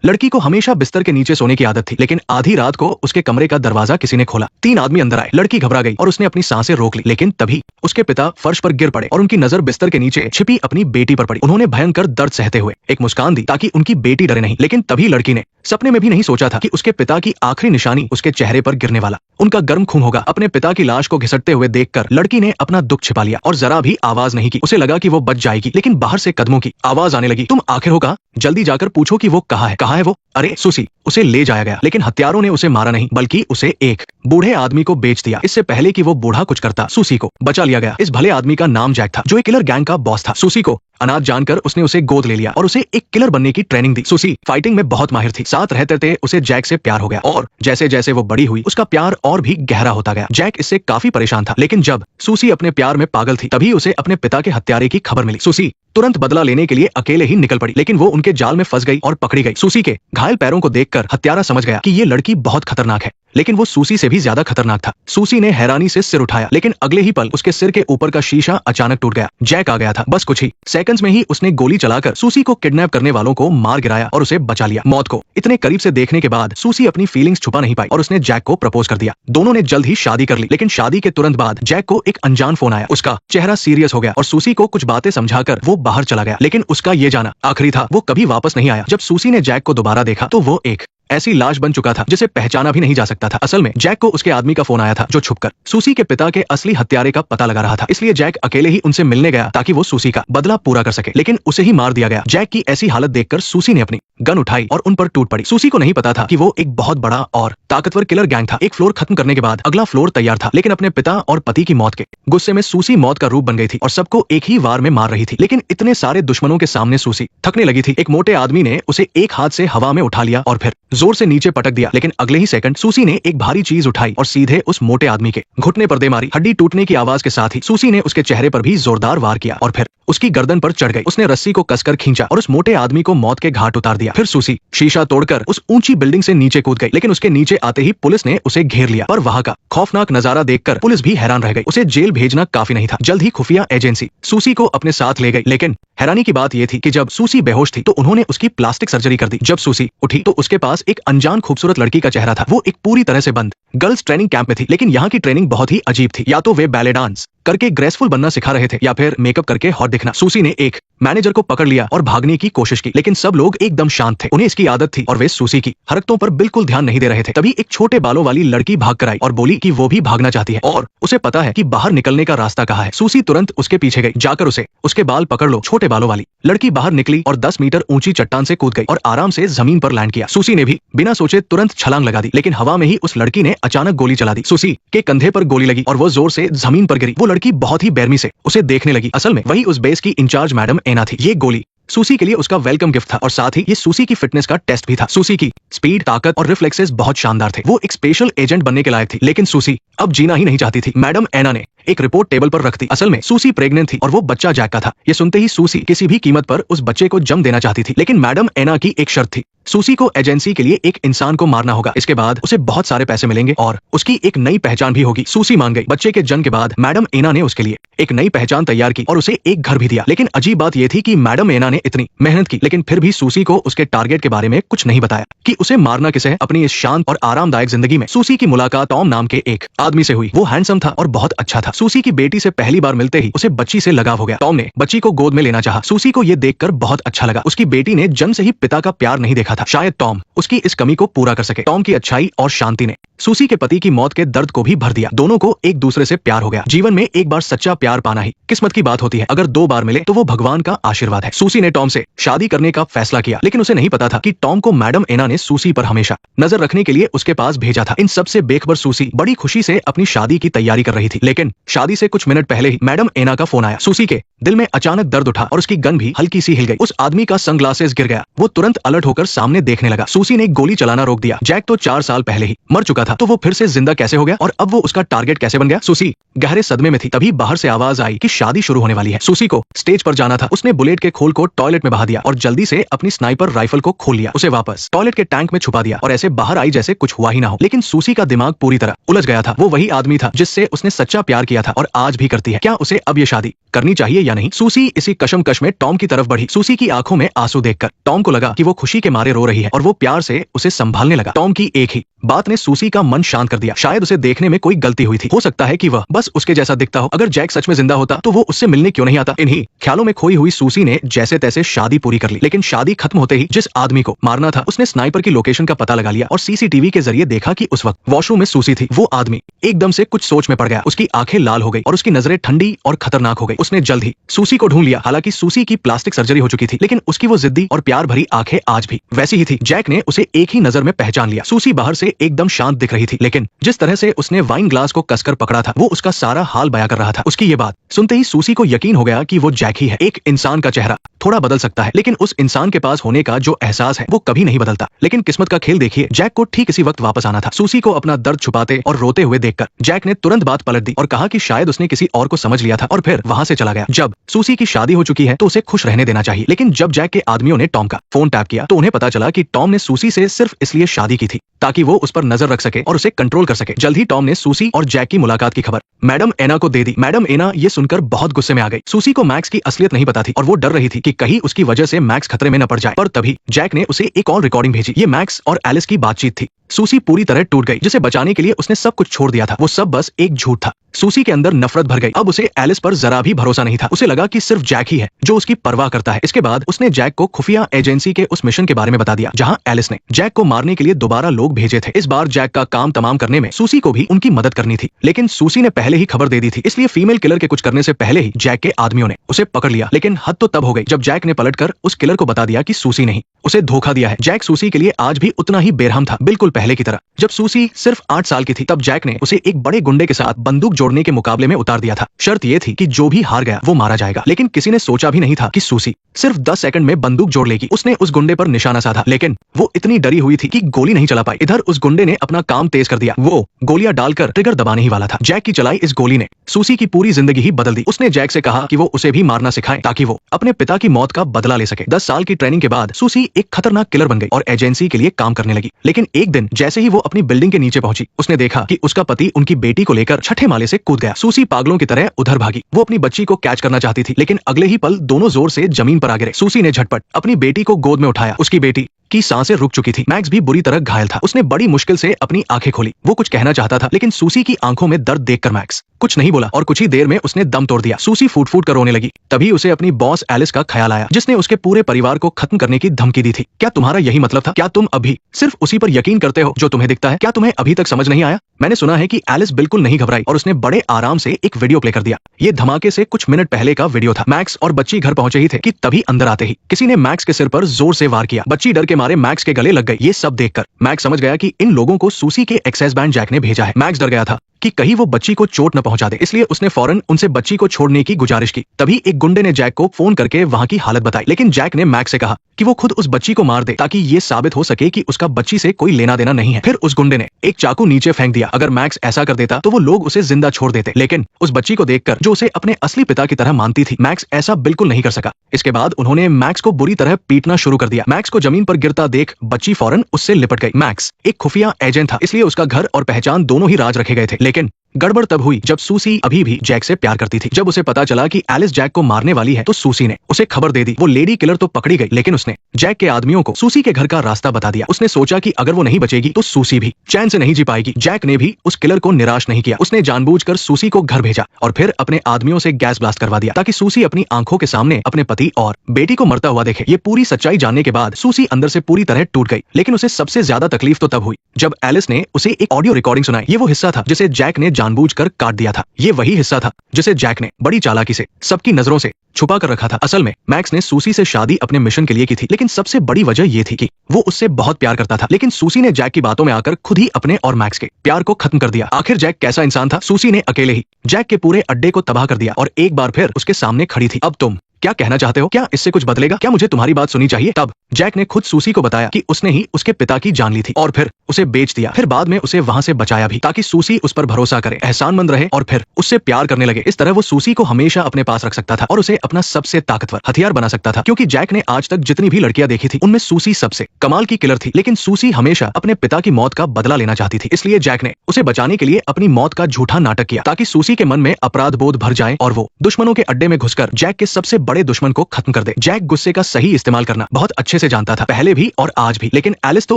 लड़की को हमेशा बिस्तर के नीचे सोने की आदत थी, लेकिन आधी रात को उसके कमरे का दरवाजा किसी ने खोला। 3 आदमी अंदर आए। लड़की घबरा गई और उसने अपनी सांसें रोक ली, लेकिन तभी उसके पिता फर्श पर गिर पड़े और उनकी नजर बिस्तर के नीचे छिपी अपनी बेटी पर पड़ी। उन्होंने भयंकर दर्द सहते हुए एक मुस्कान दी ताकि उनकी बेटी डरे नहीं, लेकिन तभी लड़की ने सपने में भी नहीं सोचा था कि उसके पिता की आखिरी निशानी उसके चेहरे पर गिरने वाला उनका गर्म खून होगा। अपने पिता की लाश को घिसटते हुए देखकर लड़की ने अपना दुख छिपा लिया और जरा भी आवाज नहीं की। उसे लगा कि वो बच जाएगी, लेकिन बाहर से कदमों की आवाज आने लगी। तुम आखिर हो कहाँ? जल्दी जाकर पूछो कि वो कहाँ है। कहाँ है वो? अरे सुसी, उसे ले जाया गया, लेकिन हत्यारों ने उसे मारा नहीं बल्कि उसे एक बूढ़े आदमी को बेच दिया। इससे पहले कि वो बूढ़ा कुछ करता, सुसी को बचा लिया गया। इस भले आदमी का नाम जैक था, जो एक किलर गैंग का बॉस था। सुसी को अनाथ जानकर उसने उसे गोद ले लिया और उसे एक किलर बनने की ट्रेनिंग दी। सुसी फाइटिंग में बहुत माहिर थी। साथ रहते रहते उसे जैक से प्यार हो गया और जैसे जैसे वो बड़ी हुई उसका प्यार और भी गहरा होता गया। जैक इससे काफी परेशान था, लेकिन जब सुसी अपने प्यार में पागल थी तभी उसे अपने पिता के हत्यारे की खबर मिली। सुसी तुरंत बदला लेने के लिए अकेले ही निकल पड़ी, लेकिन वो उनके जाल में फंस गई और पकड़ी गई। सुसी के घायल पैरों को देखकर हत्यारा समझ गया कि ये लड़की बहुत खतरनाक है, लेकिन वो सुसी से भी ज्यादा खतरनाक था। सुसी ने हैरानी से सिर उठाया, लेकिन अगले ही पल उसके सिर के ऊपर का शीशा अचानक टूट गया। जैक आ गया था। बस कुछ ही सेकंड्स में ही उसने गोली चलाकर सुसी को किडनैप करने वालों को मार गिराया और उसे बचा लिया। मौत को इतने करीब से देखने के बाद सुसी अपनी फीलिंग्स छुपा नहीं पाई और उसने जैक को प्रपोज कर दिया। दोनों ने जल्द ही शादी कर ली, लेकिन शादी के तुरंत बाद जैक को एक अनजान फोन आया। उसका चेहरा सीरियस हो गया और सुसी को कुछ बातें समझाकर वो बाहर चला गया, लेकिन उसका ये जाना आखिरी था। वो कभी वापस नहीं आया। जब सुसी ने जैक को दोबारा देखा तो वो एक ऐसी लाश बन चुका था जिसे पहचाना भी नहीं जा सकता था। असल में जैक को उसके आदमी का फोन आया था जो छुपकर सुसी के पिता के असली हत्यारे का पता लगा रहा था। इसलिए जैक अकेले ही उनसे मिलने गया ताकि वो सुसी का बदला पूरा कर सके, लेकिन उसे ही मार दिया गया। जैक की ऐसी हालत देखकर सुसी ने अपनी गन उठाई और उन पर टूट पड़ी। सुसी को नहीं पता था कि वो एक बहुत बड़ा और ताकतवर किलर गैंग था। एक फ्लोर खत्म करने के बाद अगला फ्लोर तैयार था, लेकिन अपने पिता और पति की मौत के गुस्से में सुसी मौत का रूप बन गई थी और सबको एक ही वार में मार रही थी। लेकिन इतने सारे दुश्मनों के सामने सुसी थकने लगी थी। एक मोटे आदमी ने उसे एक हाथ से हवा में उठा लिया और फिर जोर से नीचे पटक दिया, लेकिन अगले ही सेकंड सुसी ने एक भारी चीज उठाई और सीधे उस मोटे आदमी के घुटने पर दे मारी। हड्डी टूटने की आवाज के साथ ही सुसी ने उसके चेहरे पर भी जोरदार वार किया और फिर उसकी गर्दन पर चढ़ गई। उसने रस्सी को कसकर खींचा और उस मोटे आदमी को मौत के घाट उतार दिया। फिर सुसी शीशा तोड़कर उस ऊंची बिल्डिंग से नीचे कूद गई, लेकिन उसके नीचे आते ही पुलिस ने उसे घेर लिया। पर वहां का खौफनाक नजारा देखकर पुलिस भी हैरान रह गई। उसे जेल भेजना काफी नहीं था। जल्द ही खुफिया एजेंसी सुसी को अपने साथ ले गई, लेकिन हैरानी की बात यह थी कि जब सुसी बेहोश थी तो उन्होंने उसकी प्लास्टिक सर्जरी कर दी। जब सुसी उठी तो उसके पास एक अनजान खूबसूरत लड़की का चेहरा था। वो एक पूरी तरह से बंद गर्ल्स ट्रेनिंग कैंप में थी, लेकिन यहाँ की ट्रेनिंग बहुत ही अजीब थी। या तो वे बैले डांस करके ग्रेसफुल बनना सिखा रहे थे या फिर मेकअप करके हॉट दिखना। सुसी ने एक मैनेजर को पकड़ लिया और भागने की कोशिश की, लेकिन सब लोग एकदम शांत थे। उन्हें इसकी आदत थी और वे सुसी की हरकतों पर बिल्कुल ध्यान नहीं दे रहे थे। तभी एक छोटे बालों वाली लड़की भाग कर आई और बोली कि वो भी भागना चाहती है और उसे पता है कि बाहर निकलने का रास्ता कहाँ है। सुसी तुरंत उसके पीछे गई। जाकर उसे उसके बाल पकड़ लो। छोटे बालों वाली लड़की बाहर निकली और 10 मीटर ऊंची चट्टान से कूद गई और आराम से जमीन पर लैंड किया। सुसी ने भी बिना सोचे तुरंत छलांग लगा दी, लेकिन हवा में ही उस लड़की ने अचानक गोली चला दी। सुसी के कंधे पर गोली लगी और वो जोर से जमीन पर गिरी। वो लड़की बहुत ही बेरहमी से उसे देखने लगी। असल में वही उस बेस की इंचार्ज मैडम एना थी। ये गोली सुसी के लिए उसका वेलकम गिफ्ट था और साथ ही ये सुसी की फिटनेस का टेस्ट भी था। सुसी की स्पीड, ताकत और रिफ्लेक्सेस बहुत शानदार थे। वो एक स्पेशल एजेंट बनने के लायक थी, लेकिन सुसी अब जीना ही नहीं चाहती थी। मैडम एना ने एक रिपोर्ट टेबल पर रख दी। असल में सुसी प्रेग्नेंट थी और वो बच्चा जैक का था। ये सुनते ही सुसी किसी भी कीमत पर उस बच्चे को जन्म देना चाहती थी, लेकिन मैडम एना की एक शर्त थी। सुसी को एजेंसी के लिए एक इंसान को मारना होगा। इसके बाद उसे बहुत सारे पैसे मिलेंगे और उसकी एक नई पहचान भी होगी। सुसी मान गई। बच्चे के जन्म के बाद मैडम एना ने उसके लिए एक नई पहचान तैयार की और उसे एक घर भी दिया। लेकिन अजीब बात यह थी कि मैडम एना ने इतनी मेहनत की, लेकिन फिर भी सुसी को उसके टारगेट के बारे में कुछ नहीं बताया कि उसे मारना किसे है। अपनी इस शांत और आरामदायक जिंदगी में सुसी की मुलाकात टॉम नाम के एक आदमी से हुई। वो हैंडसम था और बहुत अच्छा था। सुसी की बेटी से पहली बार मिलते ही उसे बच्ची से लगाव हो गया। टॉम ने बच्ची को गोद में लेना चाहा। सुसी को ये देखकर बहुत अच्छा लगा। उसकी बेटी ने जन्म से ही पिता का प्यार नहीं देखा था। शायद टॉम उसकी इस कमी को पूरा कर सके। टॉम की अच्छाई और शांति ने सुसी के पति की मौत के दर्द को भी भर दिया। दोनों को एक दूसरे से प्यार हो गया। जीवन में एक बार सच्चा प्यार पाना ही किस्मत की बात होती है। अगर 2 बार मिले तो वो भगवान का आशीर्वाद है। सुसी ने टॉम से शादी करने का फैसला किया, लेकिन उसे नहीं पता था कि टॉम को मैडम एना ने सुसी पर हमेशा नजर रखने के लिए उसके पास भेजा था। इन सब से बेखबर सुसी बड़ी खुशी से अपनी शादी की तैयारी कर रही थी, लेकिन शादी से कुछ मिनट पहले ही मैडम एना का फोन आया। सुसी के दिल में अचानक दर्द उठा और उसकी गन भी हल्की सी हिल गई। उस आदमी का सनग्लासेस गिर गया। वो तुरंत अलर्ट होकर सामने देखने लगा। सुसी ने गोली चलाना रोक दिया। जैक तो 4 साल पहले ही मर चुका था, तो वो फिर से जिंदा कैसे हो गया और अब वो उसका टारगेट कैसे बन गया? सुसी गहरे सदमे में थी। तभी बाहर से आवाज आई कि शादी शुरू होने वाली है। सूसी को स्टेज पर जाना था। उसने बुलेट के खोल को टॉयलेट में बहा दिया और जल्दी से अपनी स्नाइपर राइफल को खोल लिया। उसे वापस टॉयलेट के टैंक में छुपा दिया और ऐसे बाहर आई जैसे कुछ हुआ ही ना हो। लेकिन सूसी का दिमाग पूरी तरह उलझ गया था। वो वही आदमी था जिससे उसने सच्चा प्यार किया था और आज भी करती है। क्या उसे अब ये शादी करनी चाहिए या नहीं? सूसी इसी कशमकश में टॉम की तरफ बढ़ी। सूसी की आंखों में आंसू देखकर टॉम को लगा कि वो खुशी के मारे रो रही है और वो प्यार से उसे संभालने लगा। टॉम की एक ही बात ने सूसी का मन शांत कर दिया। शायद उसे देखने में कोई गलती हुई थी। हो सकता है कि वह बस उसके जैसा दिखता हो। अगर जैक सच में जिंदा होता तो वो उससे मिलने क्यों नहीं आता? इन्हीं ख्यालों में खोई हुई सूसी ने जैसे तैसे शादी पूरी कर ली। लेकिन शादी खत्म होते ही जिस आदमी को मारना था उसने स्नाइपर की लोकेशन का पता लगा लिया और सीसीटीवी के जरिए देखा कि उस वक्त वॉशरूम में सूसी थी। वो आदमी एकदम से कुछ सोच में पड़ गया। उसकी आंखें लाल हो गई और उसकी नजरें ठंडी और खतरनाक हो गई। उसने जल्द ही सूसी को ढूंढ लिया। हालांकि सूसी की प्लास्टिक सर्जरी हो चुकी थी, लेकिन उसकी वो जिद्दी और प्यार भरी आंखें आज भी वैसी ही थी। जैक ने उसे एक ही नजर में पहचान लिया। सूसी बाहर से एकदम शांत दिख रही थी, लेकिन जिस तरह से उसने वाइन ग्लास को कसकर पकड़ा था वो उसका सारा हाल बयां कर रहा था। उसकी ये बात सुनते ही सूसी को यकीन हो गया कि वो जैक ही है। एक इंसान का चेहरा थोड़ा बदल सकता है, लेकिन उस इंसान के पास होने का जो एहसास है वो कभी नहीं बदलता। लेकिन किस्मत का खेल देखिए, जैक को ठीक इसी वक्त वापस आना था। सूसी को अपना दर्द छुपाते और रोते हुए देखकर जैक ने तुरंत बात पलट दी और कहा कि शायद उसने किसी और को समझ लिया था और फिर वहां से चला गया। जब सूसी की शादी हो चुकी है तो उसे खुश रहने देना चाहिए। लेकिन जब जैक के आदमियों ने टॉम का फोन टैप किया तो उन्हें पता चला कि टॉम ने सूसी से सिर्फ इसलिए शादी की थी ताकि वो उस पर नजर रख सके और उसे कंट्रोल कर सके। जल्द ही टॉम ने सूसी और जैक की मुलाकात की खबर मैडम एना को दे दी। मैडम एना ये सुनकर बहुत गुस्से में आ गई। सूसी को मैक्स की असलियत नहीं पता थी और वो डर रही थी कि कहीं उसकी वजह से मैक्स खतरे में न पड़ जाए। पर तभी जैक ने उसे एक और रिकॉर्डिंग भेजी। ये मैक्स और एलिस की बातचीत थी। सूसी पूरी तरह टूट गई। जिसे बचाने के लिए उसने सब कुछ छोड़ दिया था वो सब बस एक झूठ था। सूसी के अंदर नफरत भर गई। अब उसे एलिस पर जरा भी भरोसा नहीं था। उसे लगा कि सिर्फ जैक ही है जो उसकी परवाह करता है। इसके बाद उसने जैक को खुफिया एजेंसी के उस मिशन के बारे में बता दिया जहां एलिस ने जैक को मारने के लिए दोबारा लोग भेजे थे। इस बार जैक का काम तमाम करने में सूसी को भी उनकी मदद करनी थी, लेकिन सूसी ने पहले ही खबर दे दी थी। इसलिए फीमेल किलर के कुछ करने से पहले ही जैक के आदमियों ने उसे पकड़ लिया। लेकिन हद तो तब हो गई जब जैक ने पलटकर उस किलर को बता दिया कि सूसी नहीं उसे धोखा दिया है। जैक सूसी के लिए आज भी उतना ही बेरहम था, बिल्कुल पहले की तरह। जब सूसी सिर्फ 8 साल की थी तब जैक ने उसे एक बड़े गुंडे के साथ बंदूक जोड़ने के मुकाबले में उतार दिया था। शर्त यह थी कि जो भी हार गया वो मारा जाएगा। लेकिन किसी ने सोचा भी नहीं था कि सूसी सिर्फ 10 सेकंड में बंदूक जोड़ लेगी। उसने उस गुंडे पर निशाना साधा, लेकिन वो इतनी डरी हुई थी कि गोली नहीं चला पाई। इधर उस गुंडे ने अपना काम तेज कर दिया। वो गोलियां डालकर ट्रिगर दबाने ही वाला था। जैक की चलाई इस गोली ने सूसी की पूरी जिंदगी ही बदल दी। उसने जैक से कहा कि वो उसे भी मारना सिखाए ताकि वो अपने पिता की मौत का बदला ले सके। 10 साल की ट्रेनिंग के बाद सूसी एक खतरनाक किलर बन गई और एजेंसी के लिए काम करने लगी। लेकिन एक दिन जैसे ही वो अपनी बिल्डिंग के नीचे पहुंची उसने देखा कि उसका पति उनकी बेटी को लेकर छठे माले से कूद गया। सूसी पागलों की तरह उधर भागी। वो अपनी बच्ची को कैच करना चाहती थी, लेकिन अगले ही पल दोनों जोर से जमीन पर आ गिरे। सूसी ने झटपट अपनी बेटी को गोद में उठाया। उसकी बेटी की सांसें रुक चुकी थी। मैक्स भी बुरी तरह घायल था। उसने बड़ी मुश्किल से अपनी आंखें खोली। वो कुछ कहना चाहता था, लेकिन सूसी की आंखों में दर्द देखकर मैक्स कुछ नहीं बोला और कुछ ही देर में उसने दम तोड़ दिया। सूसी फूट फूट कर रोने लगी। तभी उसे अपनी बॉस एलिस का ख्याल आया जिसने उसके पूरे परिवार को खत्म करने की धमकी दी थी। क्या तुम्हारा यही मतलब था? क्या तुम अभी सिर्फ उसी पर यकीन करते हो जो तुम्हें दिखता है? क्या तुम्हें अभी तक समझ नहीं आया? मैंने सुना है कि एलिस बिल्कुल नहीं घबराई और उसने बड़े आराम से एक वीडियो प्ले कर दिया। ये धमाके से कुछ मिनट पहले का वीडियो था। मैक्स और बच्ची घर पहुंचे ही थे कि तभी अंदर आते ही किसी ने मैक्स के सिर पर जोर से वार किया। बच्ची डर के मारे मैक्स के गले लग गई। ये सब देखकर मैक्स समझ गया कि इन लोगों को सूसी के एक्सेस बैंड जैक ने भेजा है। मैक्स डर गया था कि कहीं वो बच्ची को चोट न पहुंचा दे, इसलिए उसने फौरन उनसे बच्ची को छोड़ने की गुजारिश की। तभी एक गुंडे ने जैक को फोन करके वहां की हालत बताई, लेकिन जैक ने मैक्स से कहा कि वो खुद उस बच्ची को मार दे ताकि ये साबित हो सके कि उसका बच्ची से कोई लेना देना नहीं है। फिर उस गुंडे ने एक चाकू नीचे फेंक दिया। अगर मैक्स ऐसा कर देता तो वो लोग उसे जिंदा छोड़ देते, लेकिन उस बच्ची को देखकर जो उसे अपने असली पिता की तरह मानती थी, मैक्स ऐसा बिल्कुल नहीं कर सका। इसके बाद उन्होंने मैक्स को बुरी तरह पीटना शुरू कर दिया। मैक्स को जमीन पर गिरता देख बच्ची फौरन उससे लिपट गई। मैक्स एक खुफिया एजेंट था, इसलिए उसका घर और पहचान दोनों ही राज रखे गए थे। लेकिन गड़बड़ तब हुई जब सूसी अभी भी जैक से प्यार करती थी। जब उसे पता चला कि एलिस जैक को मारने वाली है तो सूसी ने उसे खबर दे दी। वो लेडी किलर तो पकड़ी गई, लेकिन उसने जैक के आदमियों को सूसी के घर का रास्ता बता दिया। उसने सोचा कि अगर वो नहीं बचेगी तो सूसी भी चैन से नहीं जी पाएगी। जैक ने भी उस किलर को निराश नहीं किया। उसने जानबूझकर सूसी को घर भेजा और फिर अपने आदमियों से गैस ब्लास्ट करवा दिया ताकि सूसी अपनी आंखों के सामने अपने पति और बेटी को मरता हुआ देखे। ये पूरी सच्चाई जानने के बाद सूसी अंदर से पूरी तरह टूट गई। लेकिन उसे सबसे ज्यादा तकलीफ तो तब हुई जब एलिस ने उसे एक ऑडियो रिकॉर्डिंग सुनाई। ये वो हिस्सा था जिसे जैक ने जानबूझकर काट दिया था। ये वही हिस्सा था जिसे जैक ने बड़ी चालाकी से सबकी नजरों से छुपा कर रखा था। असल में मैक्स ने सूसी से शादी अपने मिशन के लिए की थी, लेकिन सबसे बड़ी वजह यह थी कि वो उससे बहुत प्यार करता था। लेकिन सूसी ने जैक की बातों में आकर खुद ही अपने और मैक्स के प्यार को खत्म कर दिया। आखिर जैक कैसा इंसान था? सूसी ने अकेले ही जैक के पूरे अड्डे को तबाह कर दिया और एक बार फिर उसके सामने खड़ी थी। अब तुम क्या कहना चाहते हो? क्या इससे कुछ बदलेगा? क्या मुझे तुम्हारी बात सुननी चाहिए? तब जैक ने खुद सूसी को बताया कि उसने ही उसके पिता की जान ली थी और फिर उसे बेच दिया, फिर बाद में उसे वहां से बचाया भी ताकि सूसी उस पर भरोसा करे, एहसानमंद रहे और फिर उससे प्यार करने लगे। इस तरह वो सूसी को हमेशा अपने पास रख सकता था और उसे अपना सबसे ताकतवर हथियार बना सकता था, क्योंकि जैक ने आज तक जितनी भी लड़कियां देखी थी उनमें सूसी सबसे कमाल की किलर थी। लेकिन सूसी हमेशा अपने पिता की मौत का बदला लेना चाहती थी, इसलिए जैक ने उसे बचाने के लिए अपनी मौत का झूठा नाटक किया ताकि सूसी के मन में अपराध बोध भर जाए और वो दुश्मनों के अड्डे में घुसकर जैक के सबसे बड़े दुश्मन को खत्म कर दे। जैक गुस्से का सही इस्तेमाल करना बहुत अच्छे से जानता था, पहले भी और आज भी, लेकिन एलिस तो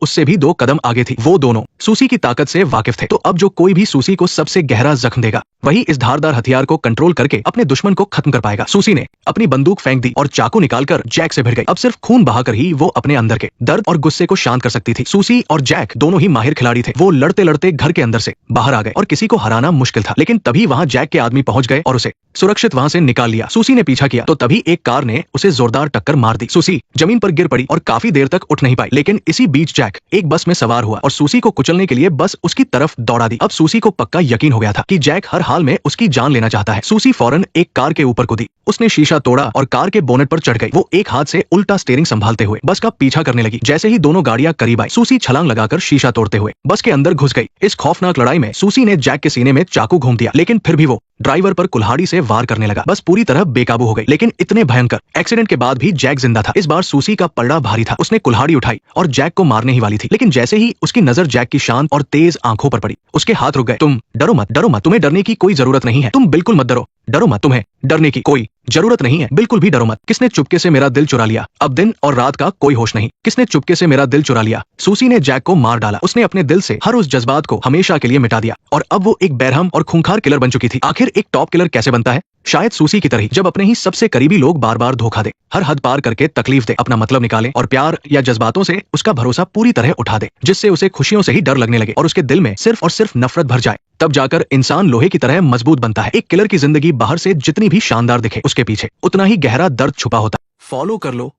उससे भी 2 कदम आगे थी। वो दोनों सूसी की ताकत से वाकिफ थे, तो अब जो कोई भी सूसी को सबसे गहरा जख्म देगा वही इस धारदार हथियार को कंट्रोल करके अपने दुश्मन को खत्म कर पाएगा। सूसी ने अपनी बंदूक फेंक दी और चाकू निकालकर जैक से भिड़ गई। अब सिर्फ खून बहाकर ही वो अपने अंदर के दर्द और गुस्से को शांत कर सकती थी। सूसी और जैक दोनों ही माहिर खिलाड़ी थे। वो लड़ते लड़ते घर के अंदर से बाहर आ गए और किसी को हराना मुश्किल था, लेकिन तभी वहां जैक के आदमी पहुंच गए और उसे सुरक्षित वहां से निकाल लिया। सूसी ने पीछा किया तो तभी एक कार ने उसे जोरदार टक्कर मार दी। सूसी जमीन पर गिर पड़ी और काफी देर तक उठ नहीं पाई, लेकिन इसी बीच जैक एक बस में सवार हुआ और सूसी को कुचलने के लिए बस उसकी तरफ दौड़ा दी। अब सूसी को पक्का यकीन हो गया था कि जैक हर हाल में उसकी जान लेना चाहता है। सूसी फौरन एक कार के ऊपर कूदी, उसने शीशा तोड़ा और कार के बोनेट पर चढ़ गई। वो एक हाथ से उल्टा स्टीयरिंग संभालते हुए बस का पीछा करने लगी। जैसे ही दोनों गाड़ियां करीब आई, सूसी छलांग लगाकर शीशा तोड़ते हुए बस के अंदर घुस गई। इस खौफनाक लड़ाई में सूसी ने जैक के सीने में चाकू घूम दिया, लेकिन फिर भी वो ड्राइवर पर कुल्हाड़ी से वार करने लगा। बस पूरी तरह बेकाबू हो गई, लेकिन इतने भयंकर एक्सीडेंट के बाद भी जैक जिंदा था। इस बार सूसी का पलड़ा भारी था। उसने कुल्हाड़ी उठाई और जैक को मारने ही वाली थी, लेकिन जैसे ही उसकी नजर जैक की शांत और तेज आंखों पर पड़ी, उसके हाथ रुक गए। तुम डरो मत, डरो मत, तुम्हें डरने की कोई जरूरत नहीं है, तुम बिल्कुल मत डरो, डरो मत, तुम्हें डरने की कोई जरूरत नहीं है, बिल्कुल भी डरो मत। किसने चुपके से मेरा दिल चुरा लिया? अब दिन और रात का कोई होश नहीं। किसने चुपके से मेरा दिल चुरा लिया? सूसी ने जैक को मार डाला। उसने अपने दिल से हर उस जज्बात को हमेशा के लिए मिटा दिया और अब वो एक बेरहम और खूंखार किलर बन चुकी थी। आखिर एक टॉप किलर कैसे बनता है? शायद सूसी की तरह ही, जब अपने ही सबसे करीबी लोग बार बार धोखा दे, हर हद पार करके तकलीफ दे, अपना मतलब निकाले और प्यार या जज्बातों से उसका भरोसा पूरी तरह उठा दे, जिससे उसे खुशियों से ही डर लगने लगे और उसके दिल में सिर्फ और सिर्फ नफरत भर जाए। तब जाकर इंसान लोहे की तरह मजबूत बनता है। एक किलर की जिंदगी बाहर से जितनी भी शानदार दिखे, उसके पीछे उतना ही गहरा दर्द छुपा होता है। फॉलो कर लो,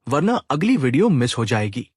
वरना अगली वीडियो मिस हो जाएगी।